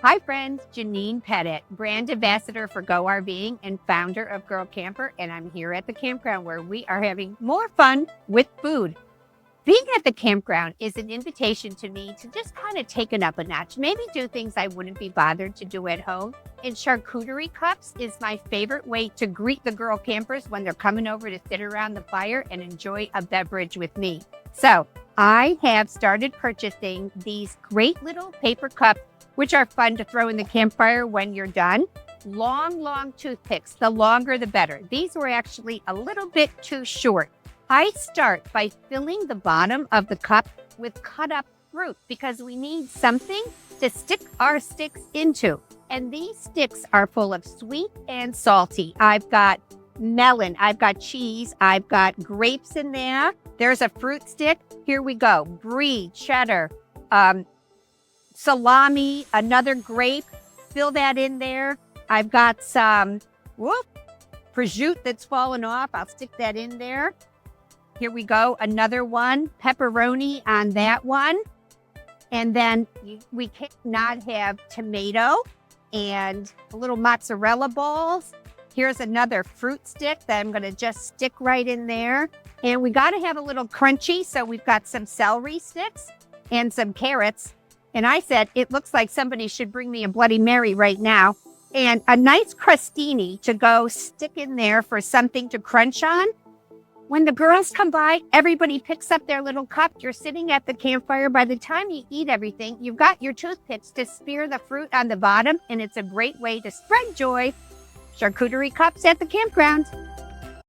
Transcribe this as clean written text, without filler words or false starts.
Hi friends, Janine Pettit, brand ambassador for Go RVing and founder of Girl Camper, and I'm here at the campground where we are having more fun with food. Being at the campground is an invitation to me to just kind of take it up a notch, maybe do things I wouldn't be bothered to do at home. And charcuterie cups is my favorite way to greet the girl campers when they're coming over to sit around the fire and enjoy a beverage with me. So I have started purchasing these great little paper cups, which are fun to throw in the campfire when you're done. Long toothpicks, the longer the better. These were actually a little bit too short. I start by filling the bottom of the cup with cut up fruit because we need something to stick our sticks into. And these sticks are full of sweet and salty. I've got melon, I've got cheese, I've got grapes in there. There's a fruit stick. Here we go. Brie, cheddar, salami, another grape. Fill that in there. I've got some prosciutto that's fallen off. I'll stick that in there. Here we go. Another one. Pepperoni on that one. And then we cannot have tomato and a little mozzarella balls. Here's another fruit stick that I'm going to just stick right in there. And we got to have a little crunchy. So we've got some celery sticks and some carrots. And I said, it looks like somebody should bring me a Bloody Mary right now. And a nice crostini to go stick in there for something to crunch on. When the girls come by, everybody picks up their little cup. You're sitting at the campfire. By the time you eat everything, you've got your toothpicks to spear the fruit on the bottom. And it's a great way to spread joy. Charcuterie cups at the campground.